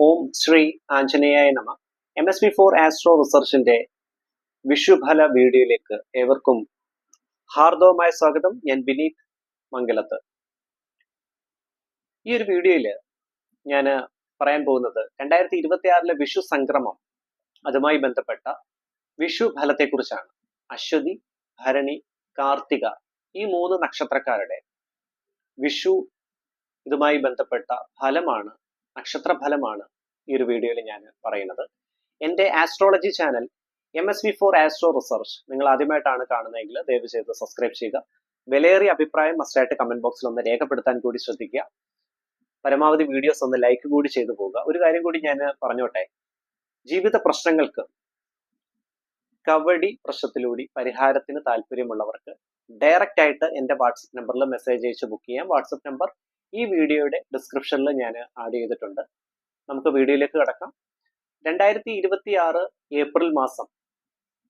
ഓം ശ്രീ ആഞ്ജനേയായ നമ. MSB4 astro റിസർച്ചിന്റെ വിഷുഫല വീഡിയോയിലേക്ക് ഏവർക്കും ഹാർദവമായ സ്വാഗതം. ഞാൻ വിനീത് മംഗലത്ത്. ഈ ഒരു വീഡിയോയിൽ ഞാൻ പറയാൻ പോകുന്നത് 2026 വിഷു സംക്രമം, അതുമായി ബന്ധപ്പെട്ട വിഷു ഫലത്തെക്കുറിച്ചാണ്. അശ്വതി, ഭരണി, കാർത്തിക ഈ 3 നക്ഷത്രക്കാരുടെ വിഷു ഇതുമായി ബന്ധപ്പെട്ട ഫലമാണ്, നക്ഷത്രഫലമാണ് ഈ ഒരു വീഡിയോയിൽ ഞാൻ പറയുന്നത്. എൻ്റെ astrology channel MSB4 astro research നിങ്ങൾ ആദ്യമായിട്ടാണ് കാണുന്നതെങ്കിൽ ദയവ് ചെയ്ത് സബ്സ്ക്രൈബ് ചെയ്യുക. വിലയേറിയ അഭിപ്രായം മസ്റ്റായിട്ട് കമന്റ് ബോക്സിൽ ഒന്ന് രേഖപ്പെടുത്താൻ കൂടി ശ്രദ്ധിക്കുക. പരമാവധി വീഡിയോസ് ഒന്ന് ലൈക്ക് കൂടി ചെയ്തു പോവുക. ഒരു കാര്യം കൂടി ഞാൻ പറഞ്ഞോട്ടെ, ജീവിത പ്രശ്നങ്ങൾക്ക് കവടി പ്രശ്നത്തിലൂടെ പരിഹാരത്തിന് താല്പര്യമുള്ളവർക്ക് ഡയറക്റ്റ് ആയിട്ട് എൻ്റെ വാട്സപ്പ് നമ്പറിൽ മെസ്സേജ് അയച്ച് ബുക്ക് ചെയ്യാം. വാട്സപ്പ് നമ്പർ ഈ വീഡിയോയുടെ ഡിസ്ക്രിപ്ഷനിൽ ഞാൻ ആഡ് ചെയ്തിട്ടുണ്ട്. നമുക്ക് വീഡിയോയിലേക്ക് കടക്കാം. 2026 ഏപ്രിൽ മാസം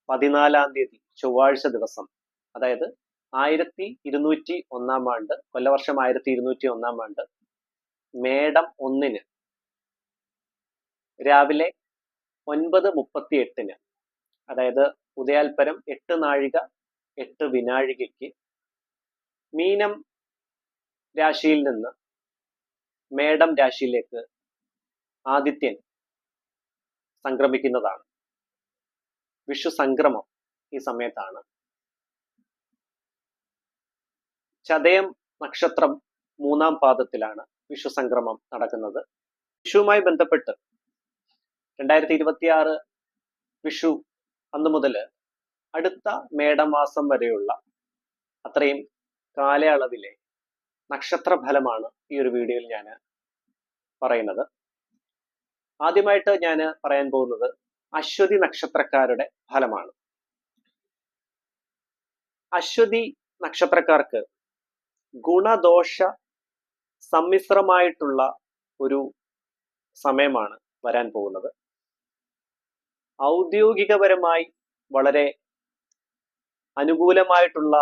14-ാം തീയതി ചൊവ്വാഴ്ച ദിവസം, അതായത് 1201 ആണ്ട്, കൊല്ലവർഷം 1201 ആണ്ട്, മേടം 1 രാവിലെ 9:38 അതായത് ഉദയാൽപരം 8 നാഴിക 8 വിനാഴികയ്ക്ക് മീനം രാശിയിൽ നിന്ന് മേടം രാശിയിലേക്ക് ആദിത്യൻ സംക്രമിക്കുന്നതാണ്. വിഷു സംക്രമം ഈ സമയത്താണ്. ചതയം നക്ഷത്രം 3-ാം പാദത്തിലാണ് വിഷു സംക്രമം നടക്കുന്നത്. വിഷുവുമായി ബന്ധപ്പെട്ട് 2026 വിഷു അന്നു മുതൽ അടുത്ത മേടമാസം വരെയുള്ള അത്രയും കാലയളവിലെ നക്ഷത്രഫലമാണ് ഈ ഒരു വീഡിയോയിൽ ഞാൻ പറയുന്നത്. ആദ്യമായിട്ട് ഞാൻ പറയാൻ പോകുന്നത് അശ്വതി നക്ഷത്രക്കാരുടെ ഫലമാണ്. അശ്വതി നക്ഷത്രക്കാർക്ക് ഗുണദോഷ സമ്മിശ്രമായിട്ടുള്ള ഒരു സമയമാണ് വരാൻ പോകുന്നത്. ഔദ്യോഗികപരമായി വളരെ അനുകൂലമായിട്ടുള്ള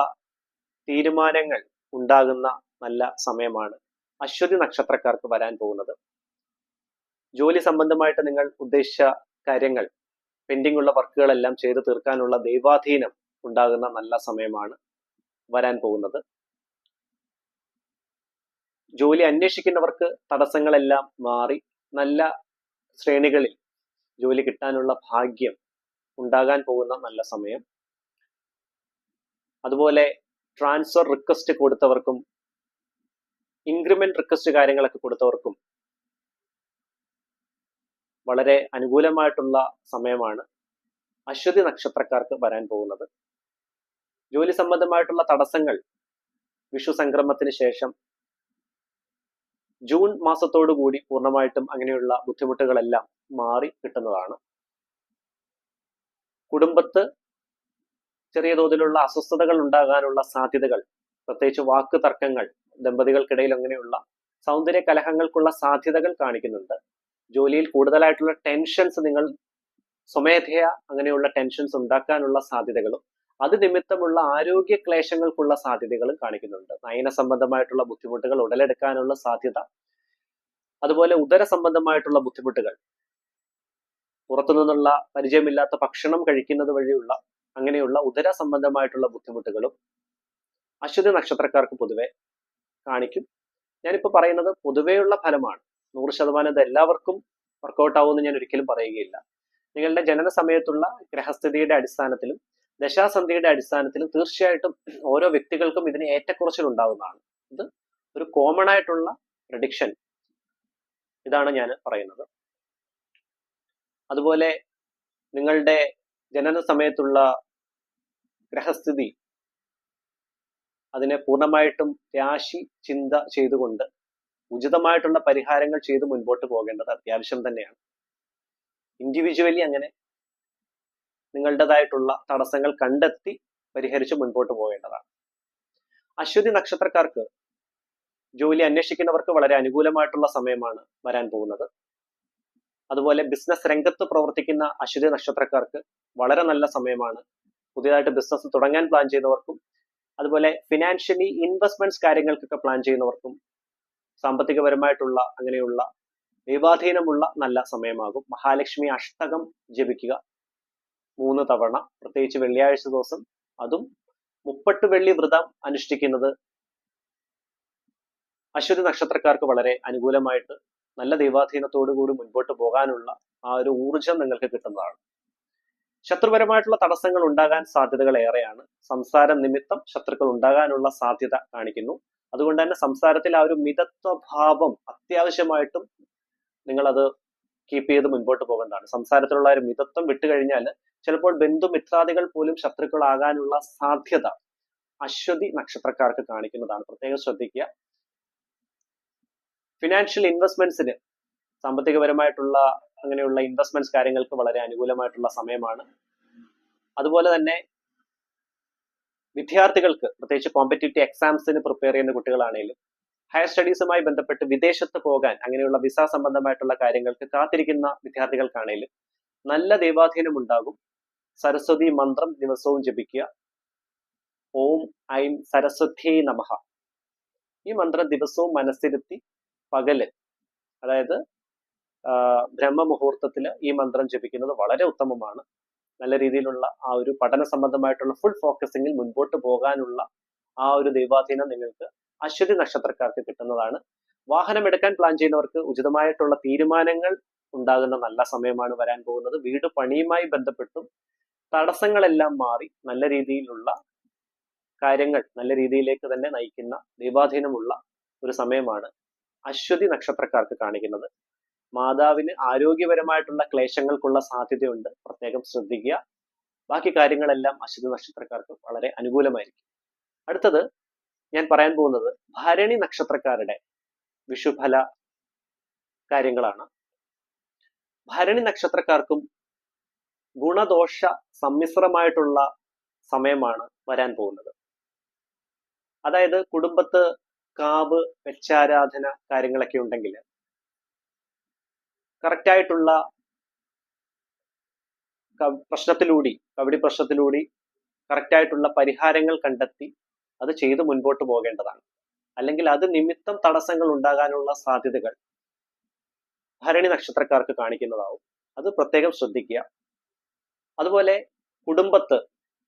തീരുമാനങ്ങൾ ഉണ്ടാകുന്ന നല്ല സമയമാണ് അശ്വതി നക്ഷത്രക്കാർക്ക് വരാൻ പോകുന്നത്. ജോലി സംബന്ധമായിട്ട് നിങ്ങൾ ഉദ്ദേശിച്ച കാര്യങ്ങൾ, പെൻഡിംഗ് ഉള്ള വർക്കുകളെല്ലാം ചെയ്തു തീർക്കാനുള്ള ദൈവാധീനം ഉണ്ടാകുന്ന നല്ല സമയമാണ് വരാൻ പോകുന്നത്. ജോലി അന്വേഷിക്കുന്നവർക്ക് തടസ്സങ്ങളെല്ലാം മാറി നല്ല ശ്രേണികളിൽ ജോലി കിട്ടാനുള്ള ഭാഗ്യം ഉണ്ടാകാൻ പോകുന്ന നല്ല സമയം. അതുപോലെ ട്രാൻസ്ഫർ റിക്വസ്റ്റ് കൊടുത്തവർക്കും ഇൻക്രിമെന്റ് റിക്വസ്റ്റ് കാര്യങ്ങളൊക്കെ കൊടുത്തവർക്കും വളരെ അനുകൂലമായിട്ടുള്ള സമയമാണ് അശ്വതി നക്ഷത്രക്കാർക്ക് വരാൻ പോകുന്നത്. ജോലി സംബന്ധമായിട്ടുള്ള തടസ്സങ്ങൾ വിഷു സംക്രമത്തിന് ശേഷം ജൂൺ മാസത്തോടു കൂടി പൂർണ്ണമായിട്ടും അങ്ങനെയുള്ള ബുദ്ധിമുട്ടുകളെല്ലാം മാറി കിട്ടുന്നതാണ്. കുടുംബത്ത് ചെറിയ തോതിലുള്ള അസ്വസ്ഥതകൾ ഉണ്ടാകാനുള്ള സാധ്യതകൾ, പ്രത്യേകിച്ച് വാക്ക് തർക്കങ്ങൾ, ദമ്പതികൾക്കിടയിൽ അങ്ങനെയുള്ള സൗന്ദര്യ കലഹങ്ങൾക്കുള്ള സാധ്യതകൾ കാണിക്കുന്നുണ്ട്. ജോലിയിൽ കൂടുതലായിട്ടുള്ള ടെൻഷൻസ്, നിങ്ങൾ സ്വമേധയാ അങ്ങനെയുള്ള ടെൻഷൻസ് ഉണ്ടാക്കാനുള്ള സാധ്യതകളും അത് നിമിത്തമുള്ള ആരോഗ്യ ക്ലേശങ്ങൾക്കുള്ള സാധ്യതകളും കാണിക്കുന്നുണ്ട്. നയന സംബന്ധമായിട്ടുള്ള ബുദ്ധിമുട്ടുകൾ ഉടലെടുക്കാനുള്ള സാധ്യത, അതുപോലെ ഉദര സംബന്ധമായിട്ടുള്ള ബുദ്ധിമുട്ടുകൾ, പുറത്തുനിന്നുള്ള പരിചയമില്ലാത്ത ഭക്ഷണം കഴിക്കുന്നത് വഴിയുള്ള അങ്ങനെയുള്ള ഉദര സംബന്ധമായിട്ടുള്ള ബുദ്ധിമുട്ടുകളും അശ്വതി നക്ഷത്രക്കാർക്ക് പൊതുവെ കാണിക്കും. ഞാനിപ്പോൾ പറയുന്നത് പൊതുവെയുള്ള ഫലമാണ്. 100% ഇത് എല്ലാവർക്കും വർക്കൗട്ട് ആവുമെന്ന് ഞാൻ ഒരിക്കലും പറയുകയില്ല. നിങ്ങളുടെ ജനന സമയത്തുള്ള ഗ്രഹസ്ഥിതിയുടെ അടിസ്ഥാനത്തിലും ദശാസന്ധിയുടെ അടിസ്ഥാനത്തിലും തീർച്ചയായിട്ടും ഓരോ വ്യക്തികൾക്കും ഇതിന് ഏറ്റക്കുറച്ചിൽ ഉണ്ടാകുന്നതാണ്. ഇത് ഒരു കോമൺ ആയിട്ടുള്ള പ്രഡിക്ഷൻ ഇതാണ് ഞാൻ പറയുന്നത്. അതുപോലെ നിങ്ങളുടെ ജനന സമയത്തുള്ള ഗ്രഹസ്ഥിതി, അതിനെ പൂർണ്ണമായിട്ടും രാശി ചിന്ത ചെയ്തുകൊണ്ട് ഉചിതമായിട്ടുള്ള പരിഹാരങ്ങൾ ചെയ്ത് മുൻപോട്ട് പോകേണ്ടത് അത്യാവശ്യം തന്നെയാണ്. ഇൻഡിവിജ്വലി അങ്ങനെ നിങ്ങളുടേതായിട്ടുള്ള തടസ്സങ്ങൾ കണ്ടെത്തി പരിഹരിച്ച് മുൻപോട്ട് പോകേണ്ടതാണ്. അശ്വതി നക്ഷത്രക്കാർക്ക് ജോലി അന്വേഷിക്കുന്നവർക്ക് വളരെ അനുകൂലമായിട്ടുള്ള സമയമാണ് വരാൻ പോകുന്നത്. അതുപോലെ ബിസിനസ് രംഗത്ത് പ്രവർത്തിക്കുന്ന അശ്വതി നക്ഷത്രക്കാർക്ക് വളരെ നല്ല സമയമാണ്. പുതിയതായിട്ട് ബിസിനസ് തുടങ്ങാൻ പ്ലാൻ ചെയ്യുന്നവർക്കും, അതുപോലെ ഫിനാൻഷ്യലി ഇൻവെസ്റ്റ്മെന്റ്സ് കാര്യങ്ങൾക്കൊക്കെ പ്ലാൻ ചെയ്യുന്നവർക്കും, സാമ്പത്തികപരമായിട്ടുള്ള അങ്ങനെയുള്ള ദൈവാധീനമുള്ള നല്ല സമയമാകും. മഹാലക്ഷ്മി അഷ്ടകം ജപിക്കുക 3 തവണ, പ്രത്യേകിച്ച് വെള്ളിയാഴ്ച ദിവസം. അതും 30 വെള്ളി വ്രതം അനുഷ്ഠിക്കുന്നത് അശ്വതി നക്ഷത്രക്കാർക്ക് വളരെ അനുകൂലമായിട്ട് നല്ല ദൈവാധീനത്തോടു കൂടി മുൻപോട്ട് പോകാനുള്ള ആ ഒരു ഊർജം നിങ്ങൾക്ക് കിട്ടുന്നതാണ്. ശത്രുപരമായിട്ടുള്ള തടസ്സങ്ങൾ ഉണ്ടാകാൻ സാധ്യതകൾ ഏറെയാണ്. സംസാര നിമിത്തം ശത്രുക്കൾ ഉണ്ടാകാനുള്ള സാധ്യത കാണിക്കുന്നു. അതുകൊണ്ട് തന്നെ സംസാരത്തിൽ ആ ഒരു മിതത്വഭാവം അത്യാവശ്യമായിട്ടും നിങ്ങളത് കീപ്പ് ചെയ്ത് മുൻപോട്ട് പോകേണ്ടതാണ്. സംസാരത്തിലുള്ള ഒരു മിതത്വം വിട്ടുകഴിഞ്ഞാൽ ചിലപ്പോൾ ബന്ധുമിത്രാദികൾ പോലും ശത്രുക്കളാകാനുള്ള സാധ്യത അശ്വതി നക്ഷത്രക്കാർക്ക് കാണിക്കുന്നതാണ്. പ്രത്യേകം ശ്രദ്ധിക്കുക. ഫിനാൻഷ്യൽ ഇൻവെസ്റ്റ്മെന്റ്സിന്, സാമ്പത്തികപരമായിട്ടുള്ള അങ്ങനെയുള്ള ഇൻവെസ്റ്റ്മെന്റ്സ് കാര്യങ്ങൾക്ക് വളരെ അനുകൂലമായിട്ടുള്ള സമയമാണ്. അതുപോലെ തന്നെ വിദ്യാർത്ഥികൾക്ക്, പ്രത്യേകിച്ച് കോമ്പറ്റേറ്റീവ് എക്സാംസിന് പ്രിപ്പയർ ചെയ്യുന്ന കുട്ടികളാണെങ്കിലും ഹയർ സ്റ്റഡീസുമായി ബന്ധപ്പെട്ട് വിദേശത്ത് പോകാൻ, അങ്ങനെയുള്ള വിസ സംബന്ധമായിട്ടുള്ള കാര്യങ്ങൾക്ക് കാത്തിരിക്കുന്ന വിദ്യാർത്ഥികൾക്കാണെങ്കിലും നല്ല ദൈവാധീനം ഉണ്ടാകും. സരസ്വതി മന്ത്രം ദിവസവും ജപിക്കുക. ഓം ഐം സരസ്വത്യേ നമഃ. ഈ മന്ത്രം ദിവസവും മനസ്സിരുത്തി പകല്, അതായത് ബ്രഹ്മമുഹൂർത്തത്തിൽ ഈ മന്ത്രം ജപിക്കുന്നത് വളരെ ഉത്തമമാണ്. നല്ല രീതിയിലുള്ള ആ ഒരു പഠന സംബന്ധമായിട്ടുള്ള ഫുൾ ഫോക്കസിങ്ങിൽ മുൻപോട്ട് പോകാനുള്ള ആ ഒരു ദൈവാധീനം നിങ്ങൾക്ക് അശ്വതി നക്ഷത്രക്കാർക്ക് കിട്ടുന്നതാണ്. വാഹനം എടുക്കാൻ പ്ലാൻ ചെയ്യുന്നവർക്ക് ഉചിതമായിട്ടുള്ള തീരുമാനങ്ങൾ ഉണ്ടാകുന്ന നല്ല സമയമാണ് വരാൻ പോകുന്നത്. വീട് പണിയുമായി ബന്ധപ്പെട്ടും തടസ്സങ്ങളെല്ലാം മാറി നല്ല രീതിയിലുള്ള കാര്യങ്ങൾ നല്ല രീതിയിലേക്ക് തന്നെ നയിക്കുന്ന ദൈവാധീനമുള്ള ഒരു സമയമാണ് അശ്വതി നക്ഷത്രക്കാർക്ക് കാണിക്കുന്നത്. മാതാവിന് ആരോഗ്യപരമായിട്ടുള്ള ക്ലേശങ്ങൾക്കുള്ള സാധ്യതയുണ്ട്, പ്രത്യേകം ശ്രദ്ധിക്കുക. ബാക്കി കാര്യങ്ങളെല്ലാം അശ്വതി നക്ഷത്രക്കാർക്ക് വളരെ അനുകൂലമായിരിക്കും. അടുത്തത് ഞാൻ പറയാൻ പോകുന്നത് ഭരണി നക്ഷത്രക്കാരുടെ വിഷുഫല കാര്യങ്ങളാണ്. ഭരണി നക്ഷത്രക്കാർക്കും ഗുണദോഷ സമ്മിശ്രമായിട്ടുള്ള സമയമാണ് വരാൻ പോകുന്നത്. അതായത് കുടുംബത്ത് കാവ് വെച്ചാരാധന കാര്യങ്ങളൊക്കെ ഉണ്ടെങ്കിൽ കറക്റ്റായിട്ടുള്ള കവടി പ്രശ്നത്തിലൂടി കറക്റ്റായിട്ടുള്ള പരിഹാരങ്ങൾ കണ്ടെത്തി അത് ചെയ്ത് മുൻപോട്ട് പോകേണ്ടതാണ്. അല്ലെങ്കിൽ അത് നിമിത്തം തടസ്സങ്ങൾ ഉണ്ടാകാനുള്ള സാധ്യതകൾ ഭരണി നക്ഷത്രക്കാർക്ക് കാണിക്കുന്നതാവും. അത് പ്രത്യേകം ശ്രദ്ധിക്കുക. അതുപോലെ കുടുംബത്ത്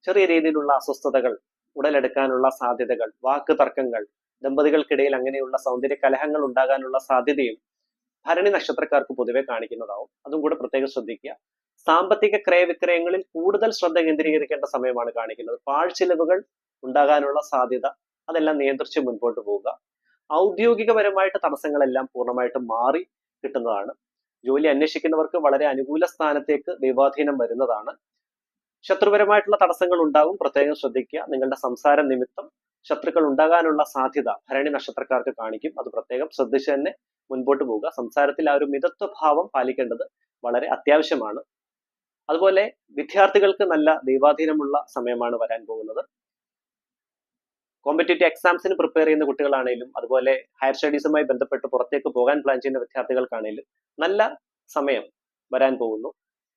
ചെറിയ രീതിയിലുള്ള അസ്വസ്ഥതകൾ ഉടലെടുക്കാനുള്ള സാധ്യതകൾ, വാക്ക് തർക്കങ്ങൾ, ദമ്പതികൾക്കിടയിൽ അങ്ങനെയുള്ള സൗന്ദര്യ കലഹങ്ങൾ ഉണ്ടാകാനുള്ള സാധ്യതയും ഭരണി നക്ഷത്രക്കാർക്ക് പൊതുവെ കാണിക്കുന്നതാവും. അതും കൂടെ പ്രത്യേകം ശ്രദ്ധിക്കുക. സാമ്പത്തിക ക്രയവിക്രയങ്ങളിൽ കൂടുതൽ ശ്രദ്ധ കേന്ദ്രീകരിക്കേണ്ട സമയമാണ് കാണിക്കുന്നത്. പാഴ്ചെലവുകൾ ഉണ്ടാകാനുള്ള സാധ്യത, അതെല്ലാം നിയന്ത്രിച്ച് മുൻപോട്ട് പോവുക. ഔദ്യോഗികപരമായിട്ട് തടസ്സങ്ങളെല്ലാം പൂർണ്ണമായിട്ടും മാറി കിട്ടുന്നതാണ്. ജോലി അന്വേഷിക്കുന്നവർക്ക് വളരെ അനുകൂല സ്ഥാനത്തേക്ക് ദൈവാധീനം വരുന്നതാണ്. ശത്രുപരമായിട്ടുള്ള തടസ്സങ്ങൾ ഉണ്ടാകും, പ്രത്യേകം ശ്രദ്ധിക്കുക. നിങ്ങളുടെ സംസാര നിമിത്തം ശത്രുക്കൾ ഉണ്ടാകാനുള്ള സാധ്യത ഭരണി നക്ഷത്രക്കാർക്ക് കാണിക്കും. അത് പ്രത്യേകം ശ്രദ്ധിച്ച് തന്നെ മുൻപോട്ട് പോവുക. സംസാരത്തിൽ ആ ഒരു മിതത്വഭാവം പാലിക്കേണ്ടത് വളരെ അത്യാവശ്യമാണ്. അതുപോലെ വിദ്യാർത്ഥികൾക്ക് നല്ല ദൈവാധീനമുള്ള സമയമാണ് വരാൻ പോകുന്നത്. കോമ്പറ്റേറ്റീവ് എക്സാംസിന് പ്രിപ്പയർ ചെയ്യുന്ന കുട്ടികളാണെങ്കിലും അതുപോലെ ഹയർ സ്റ്റഡീസുമായി ബന്ധപ്പെട്ട് പുറത്തേക്ക് പോകാൻ പ്ലാൻ ചെയ്യുന്ന വിദ്യാർത്ഥികൾക്കാണെങ്കിലും നല്ല സമയം വരാൻ പോകുന്നു.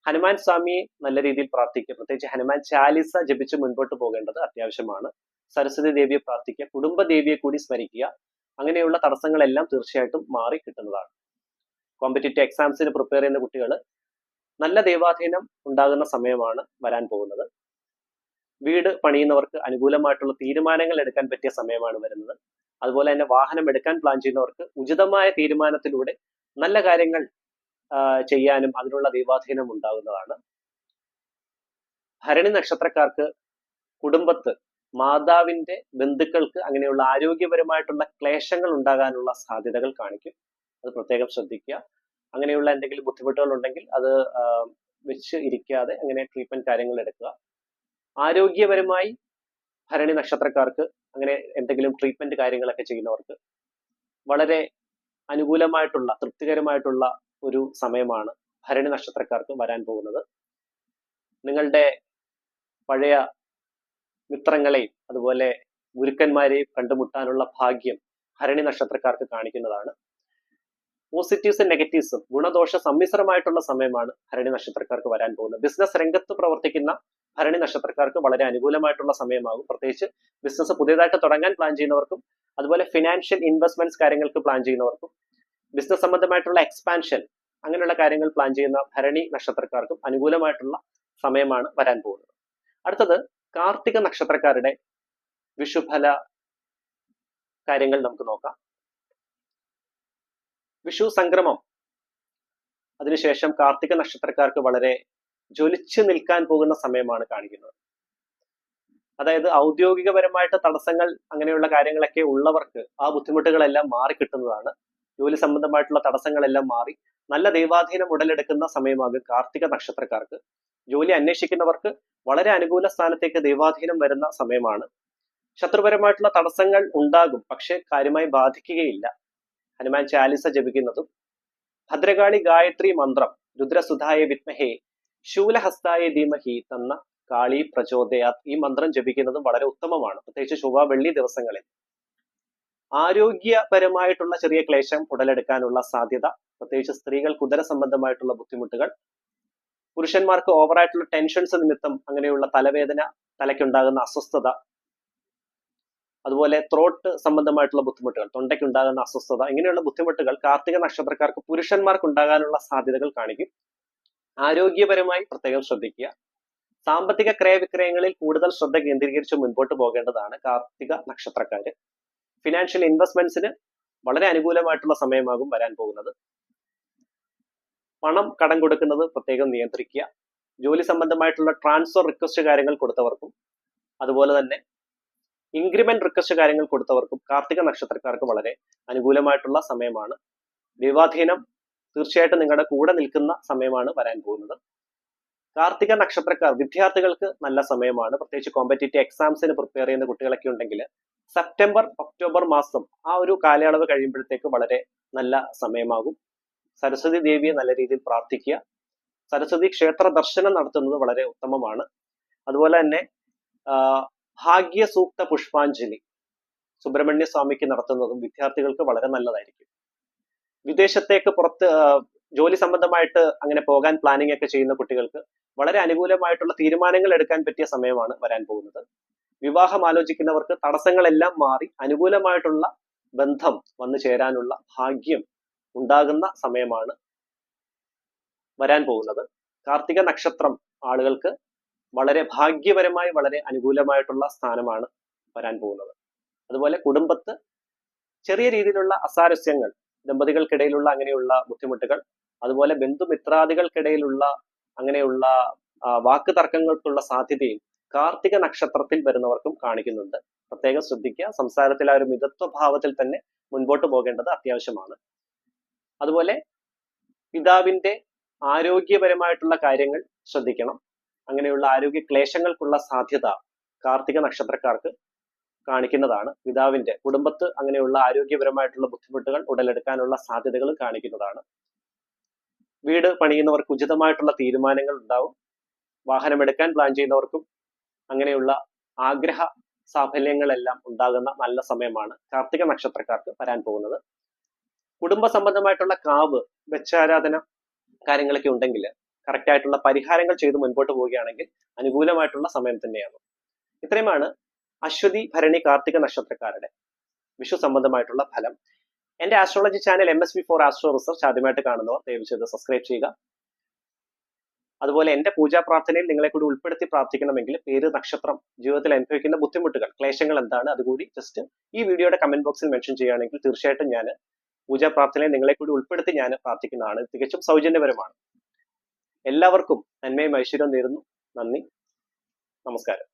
ഹനുമാൻ സ്വാമിയെ നല്ല രീതിയിൽ പ്രാർത്ഥിക്കുക. പ്രത്യേകിച്ച് ഹനുമാൻ ചാലിസ ജപിച്ച് മുൻപോട്ട് പോകേണ്ടത് അത്യാവശ്യമാണ്. സരസ്വതി ദേവിയെ പ്രാർത്ഥിക്കുക, കുടുംബ ദേവിയെ കൂടി സ്മരിക്കുക. അങ്ങനെയുള്ള തടസ്സങ്ങളെല്ലാം തീർച്ചയായിട്ടും മാറി കിട്ടുന്നതാണ്. കോമ്പറ്റേറ്റീവ് എക്സാംസിന് പ്രിപ്പയർ ചെയ്യുന്ന കുട്ടികൾ നല്ല ദൈവാധീനം ഉണ്ടാകുന്ന സമയമാണ് വരാൻ പോകുന്നത്. വീട് പണിയുന്നവർക്ക് അനുകൂലമായിട്ടുള്ള തീരുമാനങ്ങൾ എടുക്കാൻ പറ്റിയ സമയമാണ് വരുന്നത്. അതുപോലെ തന്നെ വാഹനം എടുക്കാൻ പ്ലാൻ ചെയ്യുന്നവർക്ക് ഉചിതമായ തീരുമാനത്തിലൂടെ നല്ല കാര്യങ്ങൾ ചെയ്യാനും അതിനുള്ള ദൈവാധീനം ഉണ്ടാകുന്നതാണ്. ഭരണി നക്ഷത്രക്കാർക്ക് കുടുംബത്ത് മാതാവിന്റെ ബന്ധുക്കൾക്ക് അങ്ങനെയുള്ള ആരോഗ്യപരമായിട്ടുള്ള ക്ലേശങ്ങൾ ഉണ്ടാകാനുള്ള സാധ്യതകൾ കാണിക്കും. അത് പ്രത്യേകം ശ്രദ്ധിക്കുക. അങ്ങനെയുള്ള എന്തെങ്കിലും ബുദ്ധിമുട്ടുകൾ ഉണ്ടെങ്കിൽ അത് വെച്ച് ഇരിക്കാതെ അങ്ങനെ ട്രീറ്റ്മെന്റ് കാര്യങ്ങൾ എടുക്കുക. ആരോഗ്യപരമായി ഭരണി നക്ഷത്രക്കാർക്ക് അങ്ങനെ എന്തെങ്കിലും ട്രീറ്റ്മെന്റ് കാര്യങ്ങളൊക്കെ ചെയ്യുന്നവർക്ക് വളരെ അനുകൂലമായിട്ടുള്ള തൃപ്തികരമായിട്ടുള്ള ഒരു സമയമാണ് ഭരണി നക്ഷത്രക്കാർക്ക് വരാൻ പോകുന്നത്. നിങ്ങളുടെ പഴയ മിത്രങ്ങളെയും അതുപോലെ ഗുരുക്കന്മാരെയും കണ്ടുമുട്ടാനുള്ള ഭാഗ്യം ഭരണി നക്ഷത്രക്കാർക്ക് കാണിക്കുന്നതാണ്. പോസിറ്റീവ്സും നെഗറ്റീവ്സും ഗുണദോഷ സമ്മിശ്രമായിട്ടുള്ള സമയമാണ് ഭരണി നക്ഷത്രക്കാർക്ക് വരാൻ പോകുന്നത്. ബിസിനസ് രംഗത്ത് പ്രവർത്തിക്കുന്ന ഭരണി നക്ഷത്രക്കാർക്ക് വളരെ അനുകൂലമായിട്ടുള്ള സമയമാകും. പ്രത്യേകിച്ച് ബിസിനസ് പുതിയതായിട്ട് തുടങ്ങാൻ പ്ലാൻ ചെയ്യുന്നവർക്കും അതുപോലെ ഫിനാൻഷ്യൽ ഇൻവെസ്റ്റ്മെന്റ്സ് കാര്യങ്ങൾക്ക് പ്ലാൻ ചെയ്യുന്നവർക്കും ബിസിനസ് സംബന്ധമായിട്ടുള്ള എക്സ്പാൻഷൻ അങ്ങനെയുള്ള കാര്യങ്ങൾ പ്ലാൻ ചെയ്യുന്ന ഭരണി നക്ഷത്രക്കാർക്കും അനുകൂലമായിട്ടുള്ള സമയമാണ് വരാൻ പോകുന്നത്. അടുത്തത് കാർത്തിക നക്ഷത്രക്കാരുടെ വിഷുഫല കാര്യങ്ങൾ നമുക്ക് നോക്കാം. വിഷു സംക്രമം അതിനുശേഷം കാർത്തിക നക്ഷത്രക്കാർക്ക് വളരെ ജ്വലിച്ചു നിൽക്കാൻ പോകുന്ന സമയമാണ് കാണിക്കുന്നത്. അതായത് ഔദ്യോഗികപരമായിട്ട് തടസ്സങ്ങൾ അങ്ങനെയുള്ള കാര്യങ്ങളൊക്കെ ഉള്ളവർക്ക് ആ ബുദ്ധിമുട്ടുകളെല്ലാം മാറി കിട്ടുന്നതാണ്. ജോലി സംബന്ധമായിട്ടുള്ള തടസ്സങ്ങളെല്ലാം മാറി നല്ല ദൈവാധീനം ഉടലെടുക്കുന്ന സമയമാകും കാർത്തിക നക്ഷത്രക്കാർക്ക്. ജോലി അന്വേഷിക്കുന്നവർക്ക് വളരെ അനുകൂല സ്ഥാനത്തേക്ക് ദൈവാധീനം വരുന്ന സമയമാണ്. ശത്രുപരമായിട്ടുള്ള തടസ്സങ്ങൾ ഉണ്ടാകും, പക്ഷെ കാര്യമായി ബാധിക്കുകയില്ല. ഹനുമാൻ ചാലിസ ജപിക്കുന്നതും ഭദ്രകാളി ഗായത്രി മന്ത്രം രുദ്രസുധായ വിദ്മഹേ ശൂലഹസ്തായ ധീമഹി തന്ന കാളി പ്രചോദയാത് ഈ മന്ത്രം ജപിക്കുന്നതും വളരെ ഉത്തമമാണ്, പ്രത്യേകിച്ച് ചൊവ്വ വെള്ളി ദിവസങ്ങളിൽ. ആരോഗ്യപരമായിട്ടുള്ള ചെറിയ ക്ലേശം ഉടലെടുക്കാനുള്ള സാധ്യത, പ്രത്യേകിച്ച് സ്ത്രീകൾക്ക് ഉദര സംബന്ധമായിട്ടുള്ള ബുദ്ധിമുട്ടുകൾ, പുരുഷന്മാർക്ക് ഓവറായിട്ടുള്ള ടെൻഷൻസ് നിമിത്തം അങ്ങനെയുള്ള തലവേദന, തലയ്ക്കുണ്ടാകുന്ന അസ്വസ്ഥത, അതുപോലെ ത്രോട്ട് സംബന്ധമായിട്ടുള്ള ബുദ്ധിമുട്ടുകൾ, തൊണ്ടയ്ക്കുണ്ടാകുന്ന അസ്വസ്ഥത, ഇങ്ങനെയുള്ള ബുദ്ധിമുട്ടുകൾ കാർത്തിക നക്ഷത്രക്കാർക്ക് പുരുഷന്മാർക്ക് ഉണ്ടാകാനുള്ള സാധ്യതകൾ കാണിക്കും. ആരോഗ്യപരമായി പ്രത്യേകം ശ്രദ്ധിക്കുക. സാമ്പത്തിക ക്രയവിക്രയങ്ങളിൽ കൂടുതൽ ശ്രദ്ധ കേന്ദ്രീകരിച്ച് മുൻപോട്ട് പോകേണ്ടതാണ് കാർത്തിക നക്ഷത്രക്കാര്. ഫിനാൻഷ്യൽ ഇൻവെസ്റ്റ്മെന്റ്സിന് വളരെ അനുകൂലമായിട്ടുള്ള സമയമാകും വരാൻ പോകുന്നത്. പണം കടം കൊടുക്കുന്നത് പ്രത്യേകം നിയന്ത്രിക്കുക. ജോലി സംബന്ധമായിട്ടുള്ള ട്രാൻസ്ഫർ റിക്വസ്റ്റ് കാര്യങ്ങൾ കൊടുത്തവർക്കും അതുപോലെ തന്നെ ഇൻക്രിമെന്റ് റിക്വസ്റ്റ് കാര്യങ്ങൾ കൊടുത്തവർക്കും കാർത്തിക നക്ഷത്രക്കാർക്ക് വളരെ അനുകൂലമായിട്ടുള്ള സമയമാണ്. ദൈവാധീനം തീർച്ചയായിട്ടും നിങ്ങളുടെ കൂടെ നിൽക്കുന്ന സമയമാണ് വരാൻ പോകുന്നത്. കാർത്തിക നക്ഷത്രക്കാർ വിദ്യാർത്ഥികൾക്ക് നല്ല സമയമാണ്. പ്രത്യേകിച്ച് കോമ്പറ്റേറ്റീവ് എക്സാംസിന് പ്രിപ്പയർ ചെയ്യുന്ന കുട്ടികളൊക്കെ ഉണ്ടെങ്കിൽ സെപ്റ്റംബർ ഒക്ടോബർ മാസം ആ ഒരു കാലയളവ് കഴിയുമ്പോഴത്തേക്ക് വളരെ നല്ല സമയമാകും. സരസ്വതി ദേവിയെ നല്ല രീതിയിൽ പ്രാർത്ഥിക്കുക. സരസ്വതി ക്ഷേത്ര ദർശനം നടത്തുന്നത് വളരെ ഉത്തമമാണ്. അതുപോലെ തന്നെ ഭാഗ്യ സൂക്ത പുഷ്പാഞ്ജലി സുബ്രഹ്മണ്യ സ്വാമിക്ക് നടത്തുന്നതും വിദ്യാർത്ഥികൾക്ക് വളരെ നല്ലതായിരിക്കും. വിദേശത്തേക്ക് പുറത്ത് ജോലി സംബന്ധമായിട്ട് അങ്ങനെ പോകാൻ പ്ലാനിങ് ഒക്കെ ചെയ്യുന്ന കുട്ടികൾക്ക് വളരെ അനുകൂലമായിട്ടുള്ള തീരുമാനങ്ങൾ എടുക്കാൻ പറ്റിയ സമയമാണ് വരാൻ പോകുന്നത്. വിവാഹം ആലോചിക്കുന്നവർക്ക് തടസ്സങ്ങളെല്ലാം മാറി അനുകൂലമായിട്ടുള്ള ബന്ധം വന്നു ചേരാനുള്ള ഭാഗ്യം ഉണ്ടാകുന്ന സമയമാണ് വരാൻ പോകുന്നത്. കാർത്തിക നക്ഷത്രം ആളുകൾക്ക് വളരെ ഭാഗ്യപരമായി വളരെ അനുകൂലമായിട്ടുള്ള സ്ഥാനമാണ് വരാൻ പോകുന്നത്. അതുപോലെ കുടുംബത്ത് ചെറിയ രീതിയിലുള്ള അസാരസ്യങ്ങൾ, ദമ്പതികൾക്കിടയിലുള്ള അങ്ങനെയുള്ള ബുദ്ധിമുട്ടുകൾ, അതുപോലെ ബന്ധുമിത്രാദികൾക്കിടയിലുള്ള അങ്ങനെയുള്ള വാക്ക് തർക്കങ്ങൾക്കുള്ള സാധ്യതയും കാർത്തിക നക്ഷത്രത്തിൽ വരുന്നവർക്കും കാണിക്കുന്നുണ്ട്. പ്രത്യേകം ശ്രദ്ധിക്കുക. സംസാരത്തിൽ ആ ഒരു മിതത്വ ഭാവത്തിൽ തന്നെ മുൻപോട്ട് പോകേണ്ടത് അത്യാവശ്യമാണ്. അതുപോലെ പിതാവിന്റെ ആരോഗ്യപരമായിട്ടുള്ള കാര്യങ്ങൾ ശ്രദ്ധിക്കണം. അങ്ങനെയുള്ള ആരോഗ്യ ക്ലേശങ്ങൾക്കുള്ള സാധ്യത കാർത്തിക നക്ഷത്രക്കാർക്ക് കാണിക്കുന്നതാണ്. പിതാവിന്റെ കുടുംബത്ത് അങ്ങനെയുള്ള ആരോഗ്യപരമായിട്ടുള്ള ബുദ്ധിമുട്ടുകൾ ഉടലെടുക്കാനുള്ള സാധ്യതകൾ കാണിക്കുന്നതാണ്. വീട് പണിയുന്നവർക്ക് ഉചിതമായിട്ടുള്ള തീരുമാനങ്ങൾ ഉണ്ടാവും. വാഹനമെടുക്കാൻ പ്ലാൻ ചെയ്യുന്നവർക്കും അങ്ങനെയുള്ള ആഗ്രഹ സാഫല്യങ്ങളെല്ലാം ഉണ്ടാകുന്ന നല്ല സമയമാണ് കാർത്തിക നക്ഷത്രക്കാർക്ക് വരാൻ പോകുന്നത്. കുടുംബ സംബന്ധമായിട്ടുള്ള കാവ് വെച്ചാരാധന കാര്യങ്ങളൊക്കെ ഉണ്ടെങ്കിൽ കറക്റ്റ് ആയിട്ടുള്ള പരിഹാരങ്ങൾ ചെയ്ത് മുൻപോട്ട് പോവുകയാണെങ്കിൽ അനുകൂലമായിട്ടുള്ള സമയം തന്നെയാണ്. ഇത്രയുമാണ് അശ്വതി ഭരണി കാർത്തിക നക്ഷത്രക്കാരുടെ വിഷു സംബന്ധമായിട്ടുള്ള ഫലം. എന്റെ astrology channel MS-V4 astro research ആദ്യമായിട്ട് കാണുന്നവർ ദയവ് ചെയ്ത് സബ്സ്ക്രൈബ് ചെയ്യുക. അതുപോലെ എന്റെ പൂജാ പ്രാർത്ഥനയിൽ നിങ്ങളെ കൂടി ഉൾപ്പെടുത്തി പ്രാർത്ഥിക്കണമെങ്കിൽ പേര്, നക്ഷത്രം, ജീവിതത്തിൽ അനുഭവിക്കുന്ന ബുദ്ധിമുട്ടുകൾ, ക്ലേശങ്ങൾ എന്താണ് അതുകൂടി ജസ്റ്റ് ഈ വീഡിയോയുടെ കമന്റ് ബോക്സിൽ മെൻഷൻ ചെയ്യുകയാണെങ്കിൽ തീർച്ചയായിട്ടും ഞാൻ പൂജാ പ്രാർത്ഥനയിൽ നിങ്ങളെ കൂടി ഉൾപ്പെടുത്തി ഞാൻ പ്രാർത്ഥിക്കുന്നതാണ്. തികച്ചും സൗജന്യപരമാണ്. എല്ലാവർക്കും നന്മയും ഐശ്വര്യവും നേരുന്നു. നന്ദി, നമസ്കാരം.